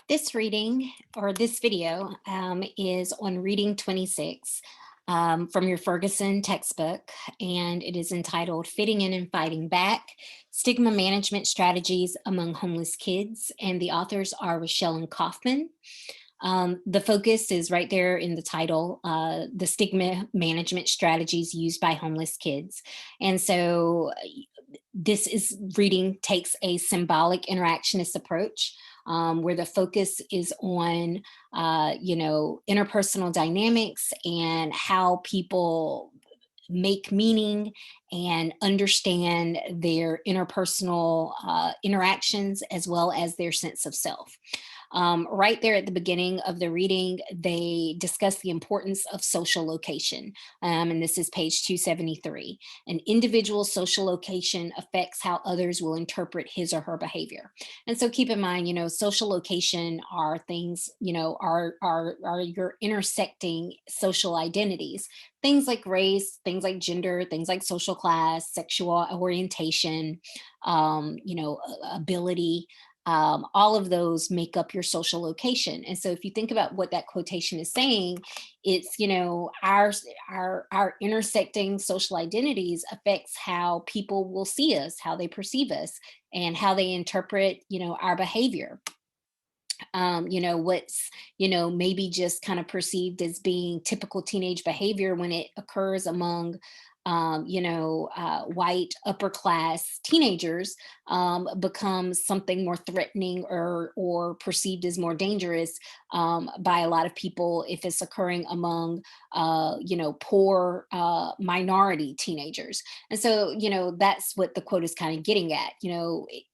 This reading or this video is on reading 26 from your Ferguson textbook, and it is entitled Fitting In and Fighting Back, Stigma Management Strategies Among Homeless Kids. And the authors are Rochelle and Kaufman. The focus is right there in the title, the stigma management strategies used by homeless kids. And so this is reading takes a symbolic interactionist approach, where the focus is on interpersonal dynamics and how people make meaning and understand their interpersonal interactions as well as their sense of self. Right there at the beginning of the reading, they discuss the importance of social location. And this is page 273. An individual's social location affects how others will interpret his or her behavior. And so keep in mind, social location are things, are your intersecting social identities. Things like race, things like gender, things like social class, sexual orientation, ability, all of those make up your social location. And so if you think about what that quotation is saying, it's, our intersecting social identities affects how people will see us, how they perceive us, and how they interpret, our behavior. What's, maybe just kind of perceived as being typical teenage behavior when it occurs among white upper class teenagers, becomes something more threatening or perceived as more dangerous by a lot of people if it's occurring among poor minority teenagers. And so that's what the quote is kind of getting at.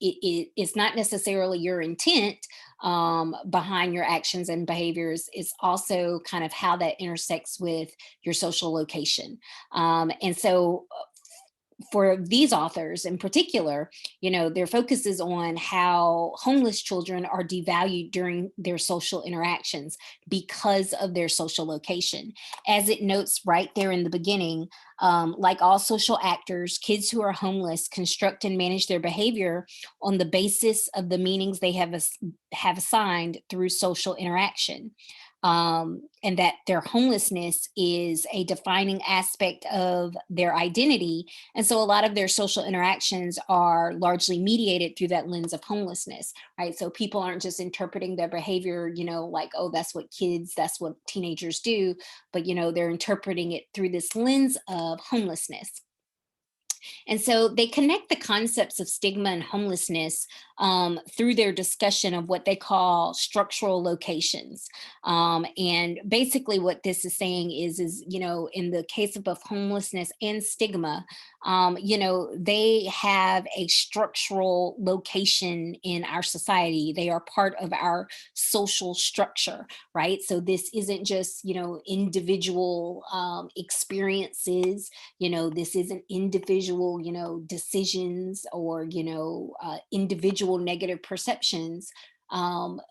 It's not necessarily your intent behind your actions and behaviors. It's also kind of how that intersects with your social location. And so for these authors in particular, their focus is on how homeless children are devalued during their social interactions because of their social location. As it notes right there in the beginning, like all social actors, kids who are homeless construct and manage their behavior on the basis of the meanings they have assigned through social interaction, and that their homelessness is a defining aspect of their identity. And so a lot of their social interactions are largely mediated through that lens of homelessness, right? So people aren't just interpreting their behavior, like, oh, that's what teenagers do, but, they're interpreting it through this lens of homelessness. And so they connect the concepts of stigma and homelessness through their discussion of what they call structural locations. And basically, what this is saying is in the case of both homelessness and stigma, they have a structural location in our society. They are part of our social structure, right? So this isn't just individual experiences. This isn't individual decisions or individual negative perceptions.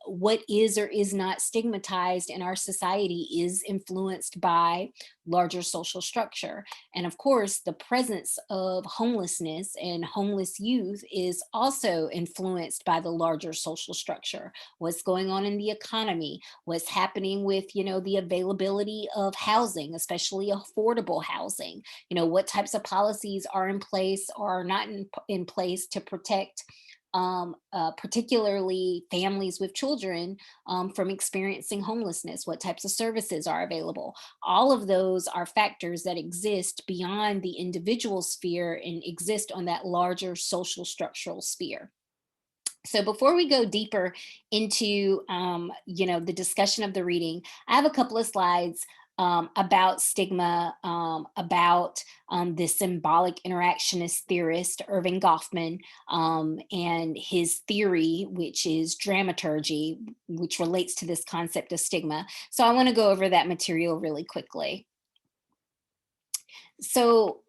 What is or is not stigmatized in our society is influenced by larger social structure. And of course, the presence of homelessness and homeless youth is also influenced by the larger social structure. What's going on in the economy, what's happening with, the availability of housing, especially affordable housing, what types of policies are in place or are not in place to protect particularly families with children from experiencing homelessness, what types of services are available. All of those are factors that exist beyond the individual sphere and exist on that larger social structural sphere. So before we go deeper into the discussion of the reading, I have a couple of slides about stigma, about this symbolic interactionist theorist Irving Goffman, and his theory, which is dramaturgy, which relates to this concept of stigma. So I want to go over that material really quickly. So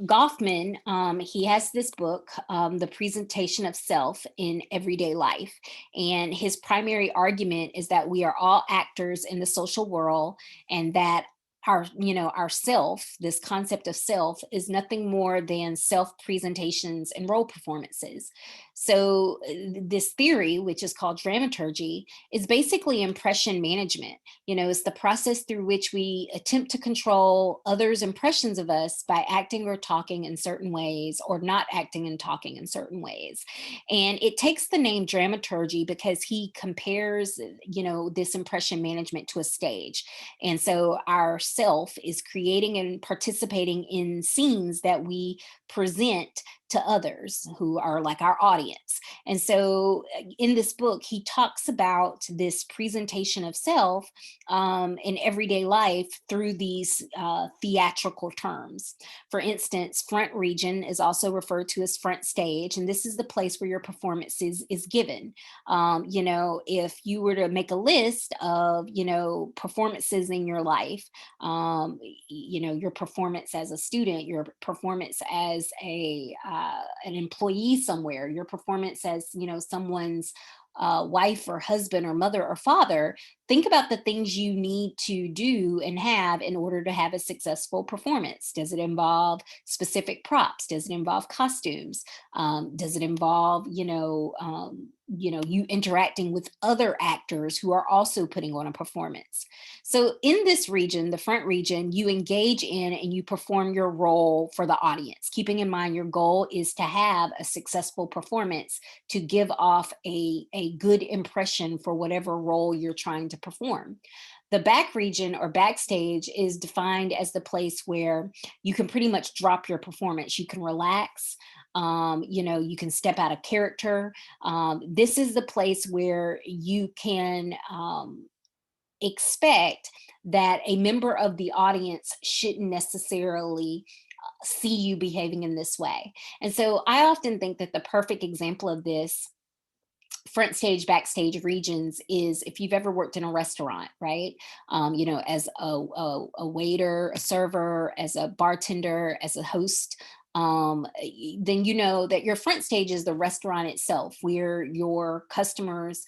Goffman, he has this book, The Presentation of Self in Everyday Life. And his primary argument is that we are all actors in the social world, and that our self, this concept of self, is nothing more than self presentations and role performances. So this theory, which is called dramaturgy, is basically impression management. It's the process through which we attempt to control others' impressions of us by acting or talking in certain ways or not acting and talking in certain ways. And it takes the name dramaturgy because he compares, this impression management to a stage. And so our self is creating and participating in scenes that we present to others who are like our audience. And so in this book, he talks about this presentation of self in everyday life through these theatrical terms. For instance, front region is also referred to as front stage, and this is the place where your performance is given. If you were to make a list of, performances in your life, your performance as a student, your performance as an employee somewhere, your performance as, someone's wife or husband or mother or father. Think about the things you need to do and have in order to have a successful performance. Does it involve specific props? Does it involve costumes? Does it involve, you interacting with other actors who are also putting on a performance? So in this region, the front region, you engage in and you perform your role for the audience, keeping in mind your goal is to have a successful performance, to give off a good impression for whatever role you're trying to perform. The back region or backstage is defined as the place where you can pretty much drop your performance. You can relax. You can step out of character. This is the place where you can expect that a member of the audience shouldn't necessarily see you behaving in this way. And so I often think that the perfect example of this front stage backstage regions is if you've ever worked in a restaurant, right? As a waiter, a server, as a bartender, as a host, then you know that your front stage is the restaurant itself, where your customers,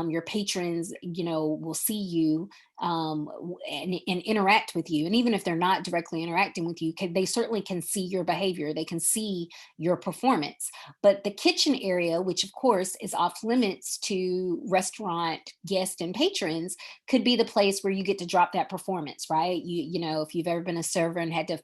your patrons, will see you, and interact with you. And even if they're not directly interacting with you, they certainly can see your behavior. They can see your performance. But the kitchen area, which of course is off limits to restaurant guests and patrons, could be the place where you get to drop that performance, right? If you've ever been a server and had to,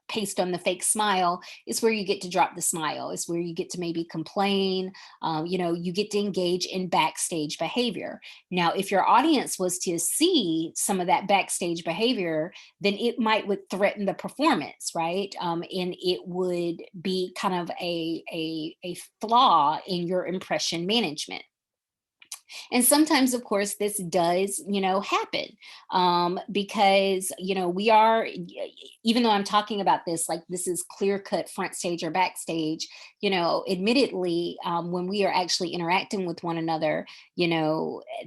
paste on the fake smile, it's where you get to drop the smile. It's where you get to maybe complain. You get to engage in backstage behavior. Now, if your audience was to see some of that backstage behavior, then it would threaten the performance, right? And it would be kind of a flaw in your impression management. And sometimes, of course, this does, happen, because, we are, even though I'm talking about this, like this is clear cut front stage or backstage, admittedly, when we are actually interacting with one another,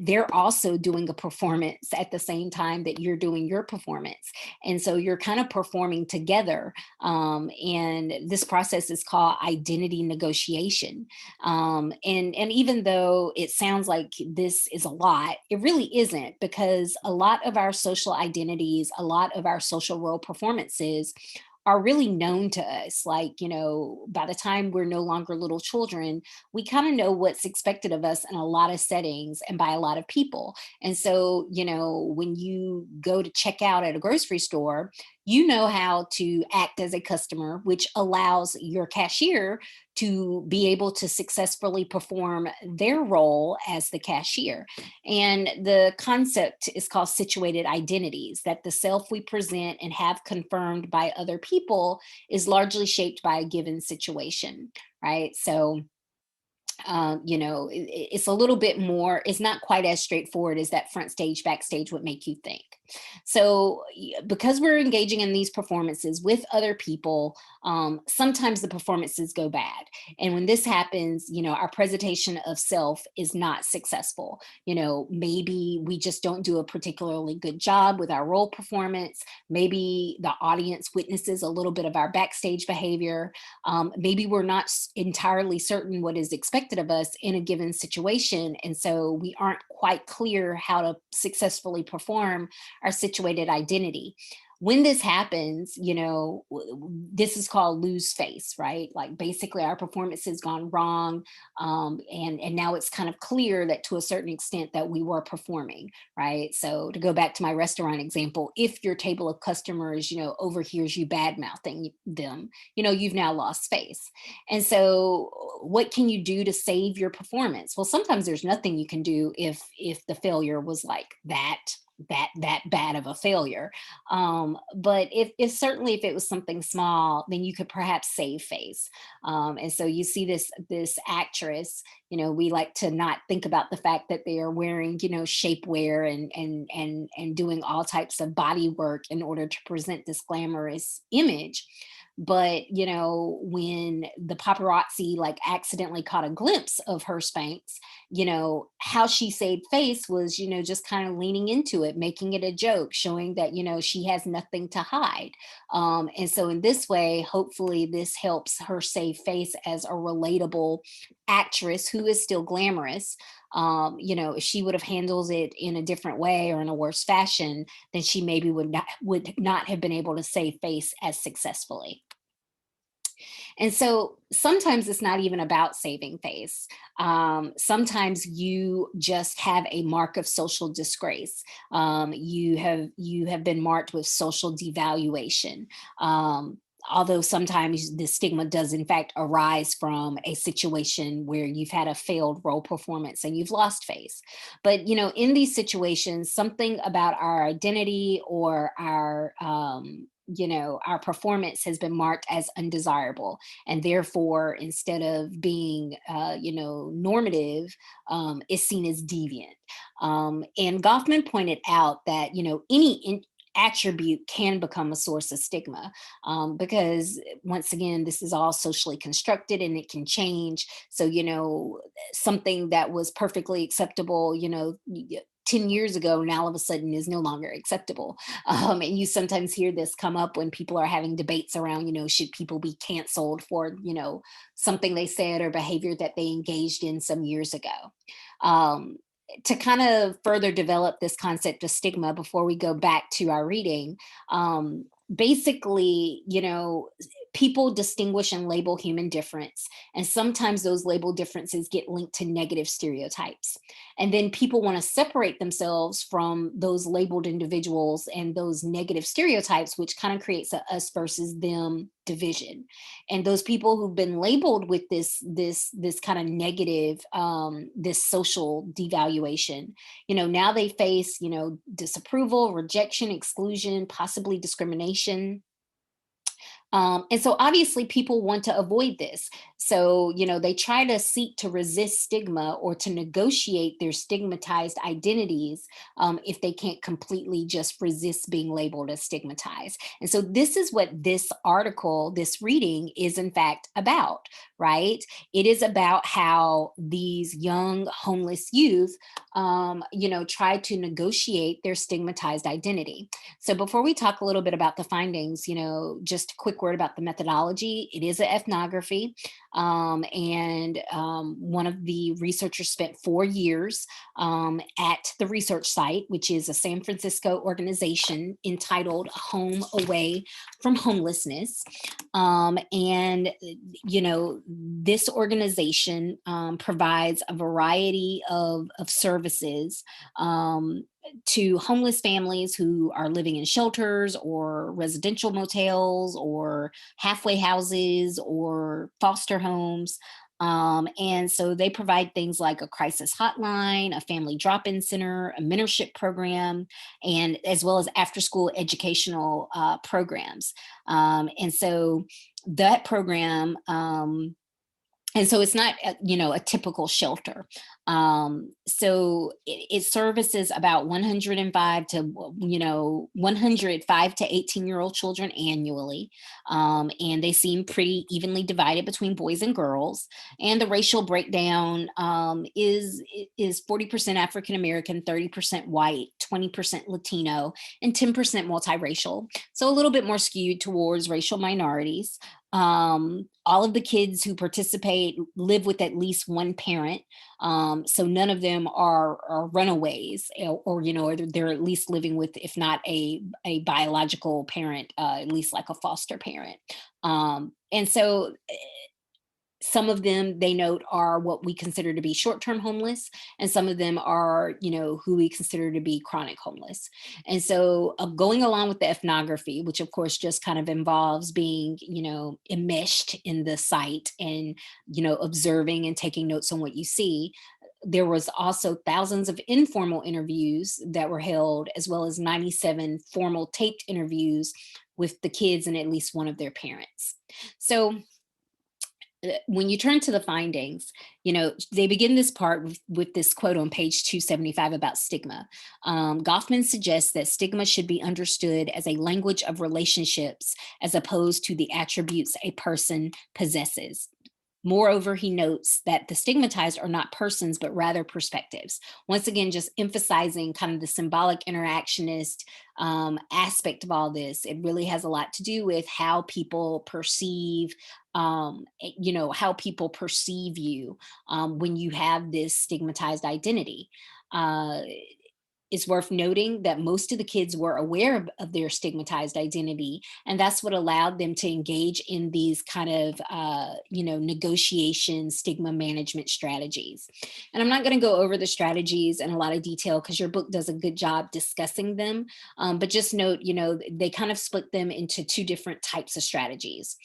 they're also doing a performance at the same time that you're doing your performance. And so you're kind of performing together. And this process is called identity negotiation. And even though it sounds like this is a lot, it really isn't, because a lot of our social identities, a lot of our social role performances are really known to us. Like, by the time we're no longer little children, we kind of know what's expected of us in a lot of settings and by a lot of people. And so, when you go to check out at a grocery store, you know how to act as a customer, which allows your cashier to be able to successfully perform their role as the cashier. And the concept is called situated identities, that the self we present and have confirmed by other people is largely shaped by a given situation, right? So it's a little bit more, it's not quite as straightforward as that front stage backstage would make you think. So because we're engaging in these performances with other people, sometimes the performances go bad. And when this happens, our presentation of self is not successful. Maybe we just don't do a particularly good job with our role performance. Maybe the audience witnesses a little bit of our backstage behavior. Maybe we're not entirely certain what is expected of us in a given situation. And so we aren't quite clear how to successfully perform our situated identity. when this happens, this is called lose face, right? Like basically our performance has gone wrong. And now it's kind of clear that to a certain extent that we were performing, right? So to go back to my restaurant example, if your table of customers, overhears you bad mouthing them, you've now lost face. And so what can you do to save your performance? Well, sometimes there's nothing you can do if the failure was like that bad of a failure. But if certainly if it was something small, then you could perhaps save face. And so you see this actress, we like to not think about the fact that they are wearing, shapewear and doing all types of body work in order to present this glamorous image. But when the paparazzi like accidentally caught a glimpse of her Spanx, how she saved face was, just kind of leaning into it, making it a joke, showing that, she has nothing to hide. And so in this way, hopefully this helps her save face as a relatable actress who is still glamorous. If she would have handled it in a different way or in a worse fashion, then she maybe would not have been able to save face as successfully. And so sometimes it's not even about saving face. Sometimes you just have a mark of social disgrace. You have been marked with social devaluation. Although sometimes the stigma does in fact arise from a situation where you've had a failed role performance and you've lost face. But in these situations, something about our identity or our performance has been marked as undesirable, and therefore instead of being normative, is seen as deviant. And Goffman pointed out that any attribute can become a source of stigma, because once again this is all socially constructed and it can change. So something that was perfectly acceptable 10 years ago now all of a sudden is no longer acceptable. And you sometimes hear this come up when people are having debates around, should people be canceled for, something they said or behavior that they engaged in some years ago. Um, to kind of further develop this concept of stigma before we go back to our reading, basically, people distinguish and label human difference. And sometimes those label differences get linked to negative stereotypes. And then people want to separate themselves from those labeled individuals and those negative stereotypes, which kind of creates a us versus them division. And those people who've been labeled with this kind of negative, this social devaluation, now they face disapproval, rejection, exclusion, possibly discrimination. And so obviously people want to avoid this. So, they try to seek to resist stigma or to negotiate their stigmatized identities, if they can't completely just resist being labeled as stigmatized. And so this is what this article, this reading is in fact about, right? It is about how these young homeless youth, try to negotiate their stigmatized identity. So before we talk a little bit about the findings, just a quick word about the methodology. It is an ethnography. And one of the researchers spent 4 years at the research site, which is a San Francisco organization entitled Home Away from Homelessness. And, this organization provides a variety of services to homeless families who are living in shelters or residential motels or halfway houses or foster homes. And so they provide things like a crisis hotline, a family drop-in center, a mentorship program, and as well as after-school educational programs. And so that program, and so it's not a typical shelter. So it services about 105 to 18-year-old children annually. And they seem pretty evenly divided between boys and girls. And the racial breakdown, is 40% African American, 30% white, 20% Latino, and 10% multiracial. So a little bit more skewed towards racial minorities. All of the kids who participate live with at least one parent. So none of them are runaways, or, or they're at least living with, if not a biological parent, at least like a foster parent. And so some of them, they note, are what we consider to be short-term homeless, and some of them are, who we consider to be chronic homeless. And so, going along with the ethnography, which of course just kind of involves being, enmeshed in the site and, observing and taking notes on what you see, there was also thousands of informal interviews that were held, as well as 97 formal taped interviews with the kids and at least one of their parents. So when you turn to the findings, they begin this part with this quote on page 275 about stigma. Goffman suggests that stigma should be understood as a language of relationships as opposed to the attributes a person possesses. Moreover, he notes that the stigmatized are not persons, but rather perspectives. Once again, just emphasizing kind of the symbolic interactionist aspect of all this. It really has a lot to do with how people perceive, how people perceive you when you have this stigmatized identity. Uh, it's worth noting that most of the kids were aware of their stigmatized identity, and that's what allowed them to engage in these kind of, negotiation stigma management strategies. And I'm not going to go over the strategies in a lot of detail because your book does a good job discussing them. But just note, they kind of split them into two different types of strategies.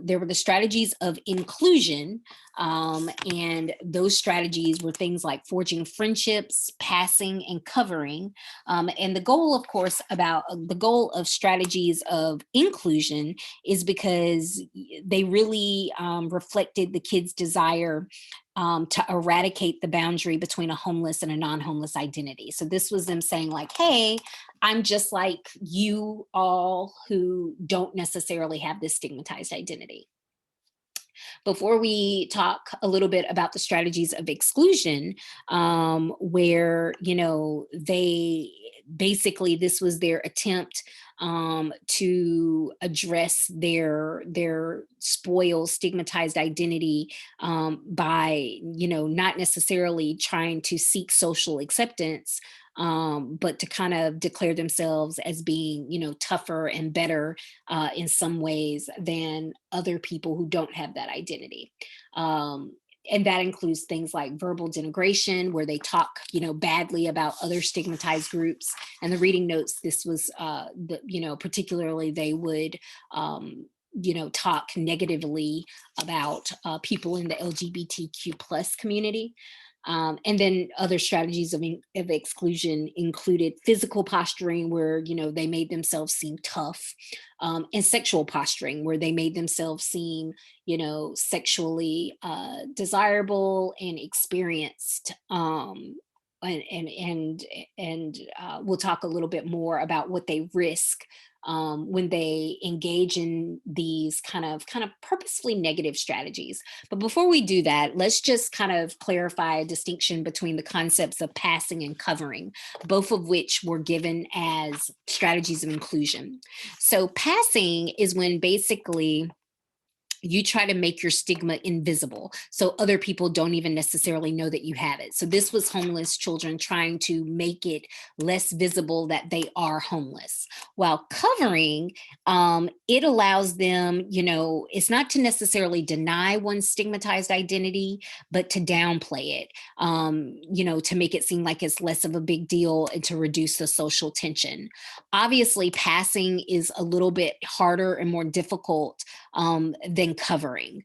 There were the strategies of inclusion, and those strategies were things like forging friendships, passing, and covering. And the goal, of course, about the goal of strategies of inclusion is because they really reflected the kids' desire to eradicate the boundary between a homeless and a non-homeless identity. So this was them saying like, hey, I'm just like you all who don't necessarily have this stigmatized identity. Before we talk a little bit about the strategies of exclusion, where, they basically, this was their attempt to address their spoiled, stigmatized identity by, not necessarily trying to seek social acceptance, but to kind of declare themselves as being, tougher and better in some ways than other people who don't have that identity. And that includes things like verbal denigration, where they talk, badly about other stigmatized groups. And the reading notes, this was, particularly they would, talk negatively about people in the LGBTQ plus community. And then other strategies of exclusion included physical posturing, where, they made themselves seem tough, and sexual posturing, where they made themselves seem, sexually desirable and experienced. And we'll talk a little bit more about what they risk when they engage in these kind of purposefully negative strategies. But before we do that, let's just kind of clarify a distinction between the concepts of passing and covering, both of which were given as strategies of inclusion. So passing is when basically you try to make your stigma invisible so other people don't even necessarily know that you have it. So this was homeless children trying to make it less visible that they are homeless. While covering, it allows them, it's not to necessarily deny one's stigmatized identity, but to downplay it, to make it seem like it's less of a big deal and to reduce the social tension. Obviously, passing is a little bit harder and more difficult than covering.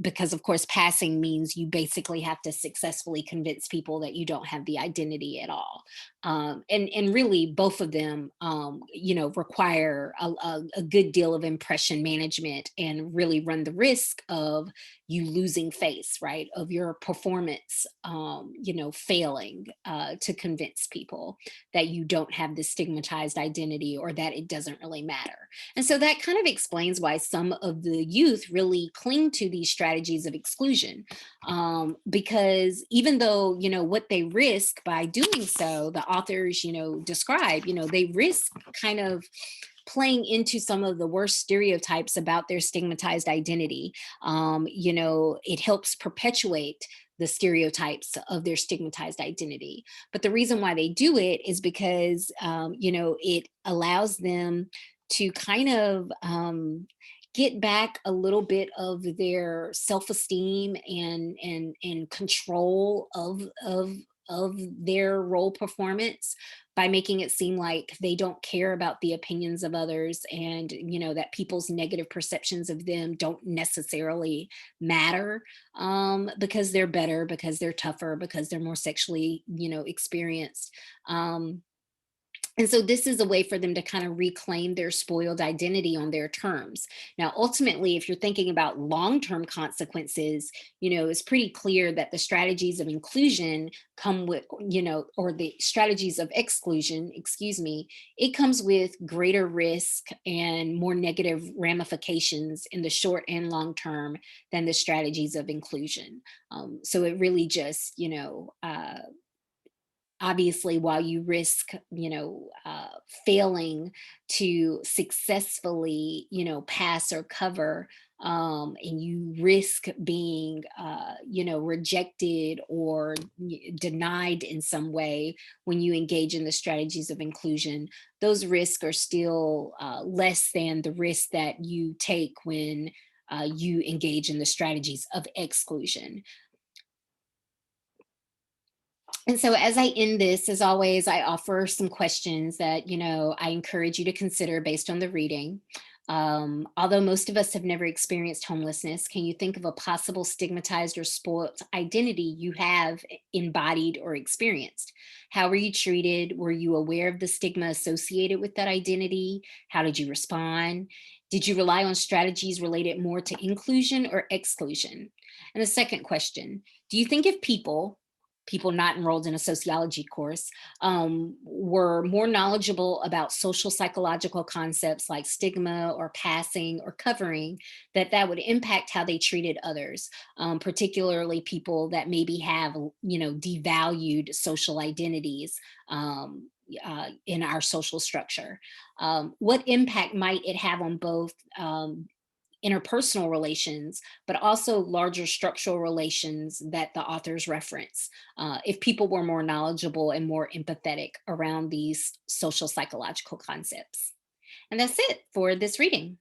Because of course, passing means you basically have to successfully convince people that you don't have the identity at all. And really both of them, require a good deal of impression management and really run the risk of you losing face, right? Of your performance, failing to convince people that you don't have this stigmatized identity or that it doesn't really matter. And so that kind of explains why some of the youth really cling to these strategies of exclusion, because even though, what they risk by doing so, the authors, describe, they risk kind of playing into some of the worst stereotypes about their stigmatized identity. It helps perpetuate the stereotypes of their stigmatized identity. But the reason why they do it is because, it allows them to kind of get back a little bit of their self-esteem and control of their role performance by making it seem like they don't care about the opinions of others, and that people's negative perceptions of them don't necessarily matter, because they're better, because they're tougher, because they're more sexually experienced. And so this is a way for them to kind of reclaim their spoiled identity on their terms. Now, ultimately, if you're thinking about long-term consequences, it's pretty clear that the strategies of inclusion come with, or the strategies of exclusion, excuse me, it comes with greater risk and more negative ramifications in the short and long term than the strategies of inclusion. So it really just, obviously, while you risk failing to successfully pass or cover, and you risk being rejected or denied in some way when you engage in the strategies of inclusion, those risks are still less than the risk that you take when you engage in the strategies of exclusion. And so, as I end this, as always, I offer some questions that, I encourage you to consider based on the reading. Although most of us have never experienced homelessness, can you think of a possible stigmatized or spoiled identity you have embodied or experienced? How were you treated? Were you aware of the stigma associated with that identity? How did you respond? Did you rely on strategies related more to inclusion or exclusion? And the second question, do you think if people not enrolled in a sociology course, were more knowledgeable about social psychological concepts like stigma or passing or covering, that would impact how they treated others, particularly people that maybe have, devalued social identities, in our social structure. What impact might it have on both interpersonal relations, but also larger structural relations that the authors reference, if people were more knowledgeable and more empathetic around these social psychological concepts? And that's it for this reading.